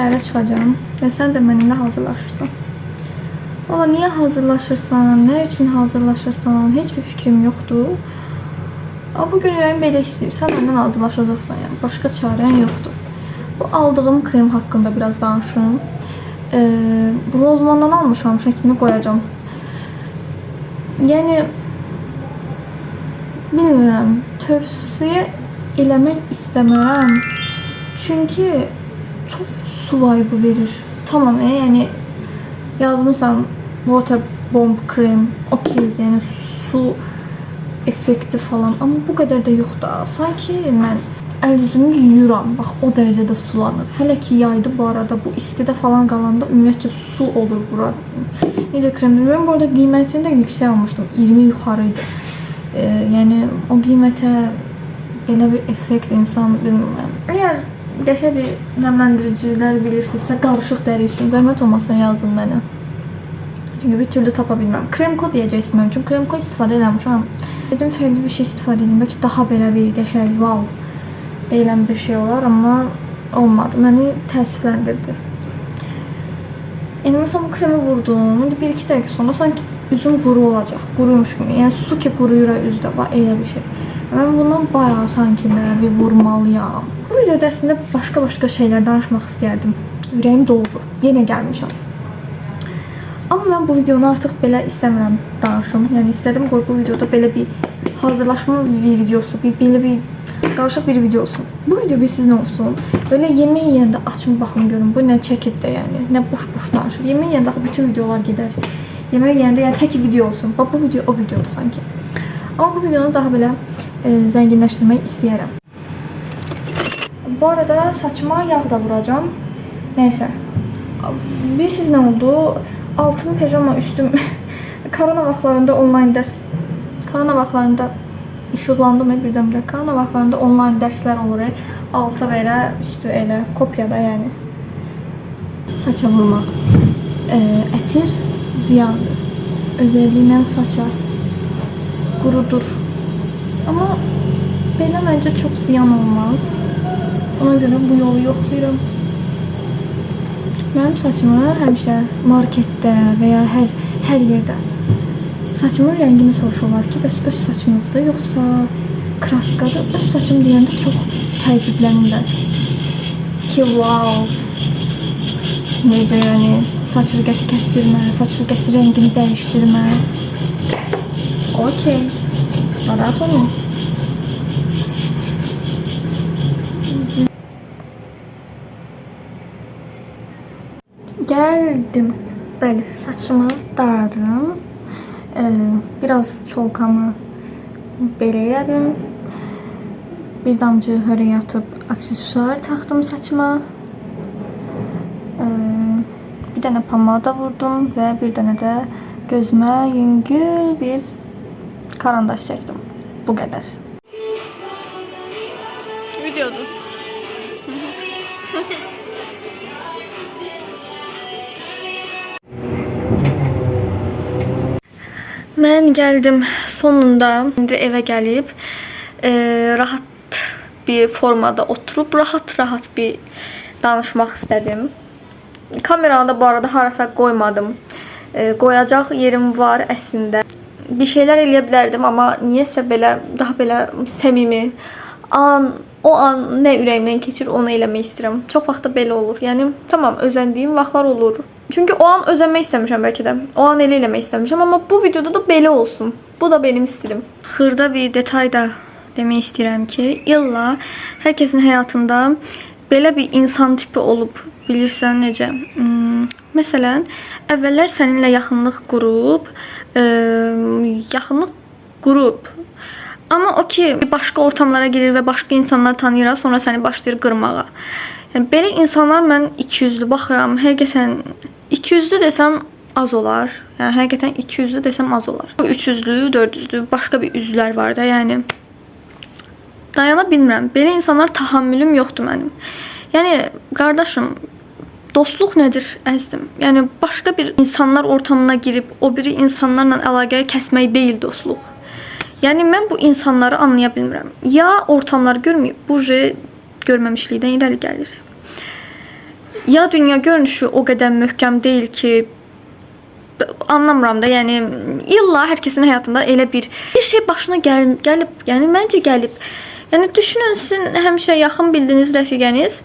bayıra çıxacağam və sən də mənimlə hazırlaşırsan. Valla niyə hazırlaşırsan, nə üçün hazırlaşırsan, heç bir fikrim yoxdur. Amma bugün ürəyim belə istəyir, sən məndən hazırlaşacaqsan, yəni başqa çarən yoxdur. Bu aldığım krem haqqında biraz danışım. Rozmandan almışam, şəklini qoyacağım. Yəni, bilmirəm, tövsiyə eləmək istəmirəm. Çünki çox su vibe verir. Tamam, yəni yazmışam water bomb krem, okey, yəni su effekti falan, amma bu qədər də yox da. Sanki mən əl-yüzümü yuyuram, bax o dərəcədə sulanır. Hələ ki yaydı bu arada, bu istidə falan qalanda ümumiyyətcə su olur bura. Necə kremdir? Mən bu arada qiymətini də yüksək almışdım, 20 yuxarı idi. Yəni o qiymətə belə bir effekt insan bilmirəm. Əgər qəşəng bir nəmləndiricilər bilirsinizsə, qarışıq dəri üçün zəhmət olmasa yazın mənə. Çünki bir türlü tapa bilməm. Kremko deyəcəksiniz mənim üçün. Kremko istifadə eləmişəm. Dedim fərqli bir şey istifadə edeyim. Bəlkə daha belə bir qəşəng, wow deyilən bir şey olar, amma olmadı. Məni təəssüfləndirdi. Yəni məsələn bu kremi vurdum. İndi 1-2 dəqiqə sonra sanki üzüm quru olacaq. Quruymuş kimi. Yəni su ki quruyur üzdə. Bax elə bir şey. Mən bundan bayağı sanki mənə bir vurmalıyam. Bu videoda əslində başqa şeylər danışmaq istəyərdim. Ürəyim doludur. Yenə gəlmişəm. Amma mən bu videonu artıq belə istəmirəm danışım. Yəni istədim qoy bu videoda belə bir hazırlaşma videosu, belə bir qarışıq bir video olsun. Bu video bir sizin olsun. Böyle yemək yeyəndə açım baxım görün. Bu nə çəkib də yəni, nə boş-boş danışır. Yemək yeyəndə bütün videolar gedər. Yemək yeyəndə yəni tək video olsun. Bax bu video o videodur sanki. Amma bu videonu daha belə zənginləşdirmək istəyərəm. Bu arada saçıma yağ da vuracağım. Neysə. Bilirsiniz nə oldu? Altım pijama, üstüm korona vaxtlarında onlayn dərs. Korona vaxtlarında işıqlandım birdən-birə. Korona vaxtlarında onlayn dərslər olur. Altı belə, üstü elə, kopyada yəni. Saça vurmaq. Ətir ziyandır. Özəlliklə saça qurudur. Amma belə məncə çox ziyan olmaz. Ona görə bu yolu yoxlayıram. Mənim saçımı həmişə marketdə və ya hər yerdə saçımın rəngini soruşurlar ki, bəs öz saçınızdır, yoxsa kraskadır? Öz saçım deyəndə çox təəccüblənirlər ki, wow, necə yəni saç vüqəti kəsdirmə, saç vüqəti rəngini dəyişdirmə. Okey, narahat olun. Geldim. Böyle saçımı daradım. Biraz çolkamı belələdim. Bir damcı hörəyə atıp aksesuar taktım saçıma. Bir dənə pomada vurdum ve bir dənə də gözümə yüngül bir karandaş çəkdim. Bu qədər. Videodur. Mən gəldim sonunda. İndi evə gəlib rahat bir formada oturup rahat bir danışmaq istədim. Kameranı da bu arada harasa qoymadım. Qoyacaq yerim var əslində. Bir şeylər eləyə bilərdim, amma niyəsə belə daha belə səmimi o an nə ürəyimdən keçir onu eləmək istəyirəm. Çox vaxtda belə olur. Yəni tamam, özəndiyim vaxtlar olur. Çünki o an özənmək istəmişəm bəlkə də. O an elə eləmək istəmişəm, amma bu videoda da belə olsun. Bu da benim stilim. Xırda bir detay da demək istəyirəm ki, illa hər kəsin həyatında belə bir insan tipi olub, bilirsən necə? Məsələn, əvvəllər səninlə yaxınlıq qurub, amma o ki başqa ortamlara girir və başqa insanlar tanıyır, sonra səni başlayır qırmağa. Yəni belə insanlar mən 200'lü baxıram. Həqiqətən 200'lü desəm az olar. Yəni həqiqətən 200'lü desəm az olar. 300'lü, 400'lü başqa bir üzlər var da, yəni dayana bilmirəm. Belə insanlar tahammülüm yoxdur mənim. Yəni qardaşım, dostluq nədir əzizim? Yəni başqa bir insanlar ortamına girib o biri insanlarla əlaqəyi kəsmək deyil dostluq. Yəni mən bu insanları anlaya bilmirəm. Ya ortamları görməyib, bu görməmişlikdən irəli gəlir. ya dünya görünüşü o qədər möhkəm deyil ki, anlamıram da, yəni illa hər kəsin həyatında elə bir şey başına gəlib, yəni məncə gəlib. Yəni düşünün, sizin həmişə yaxın bildiyiniz rəfiqəniz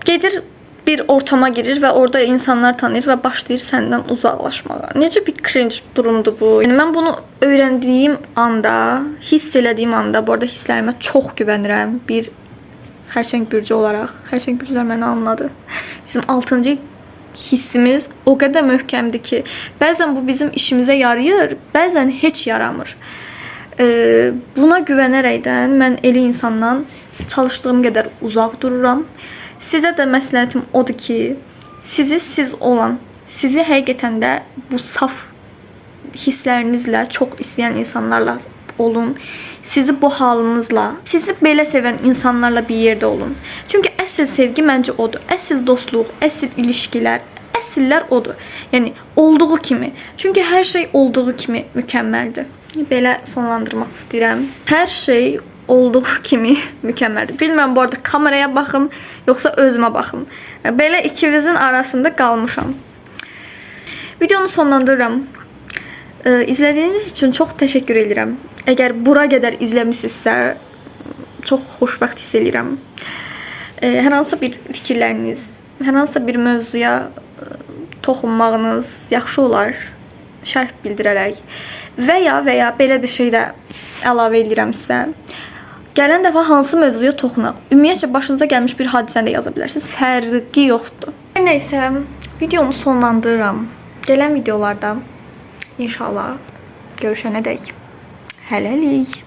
gedir bir ortama girir və orada insanlar tanıyır və başlayır səndən uzaqlaşmağa. Necə bir cringe durumdur bu. Yəni mən bunu öyrəndiyim anda, hiss elədiyim anda, bu arada hisslərimə çox güvənirəm. Bir xərçəng bürcü olaraq, xərçəng bürcülər məni anladı. Bizim 6-cı hissimiz o qədər möhkəmdir ki, bəzən bu bizim işimizə yarayır, bəzən heç yaramır. Buna güvənərəkdən mən elə insandan çalışdığım qədər uzaq dururam. Sizə də məsləhətim odur ki, sizi siz olan, sizi həqiqətən də bu saf hisslərinizlə çox istəyən insanlarla olun. Sizi bu halınızla, sizi belə sevən insanlarla bir yerdə olun. Çünki əsl sevgi məncə odur. Əsl dostluq, əsl ilişkilər, əsillər odur. Yəni olduğu kimi. Çünki hər şey olduğu kimi mükəmməldir. Belə sonlandırmaq istəyirəm. Hər şey olduğu kimi mükəmməldir. Bilmirəm, bu arada kameraya baxım, yoxsa özümə baxım. Belə ikimizin arasında qalmışam. Videonu sonlandırıram. İzlədiyiniz üçün çox təşəkkür edirəm. Əgər bura qədər izləmisinizsə, çox xoşbəxt hiss edirəm. Hər hansısa bir fikirləriniz, hər hansısa bir mövzuya toxunmağınız yaxşı olar, şərh bildirərək və ya belə bir şey də əlavə edirəm sizə. Gələn dəfə hansı mövzuya toxunaq? Ümumiyyətcə başınıza gəlmiş bir hadisəni də yaza bilərsiniz. Fərqi yoxdur. Nəysə, videomu sonlandırıram. Gələn videolarda inşallah görüşənədək hələlik.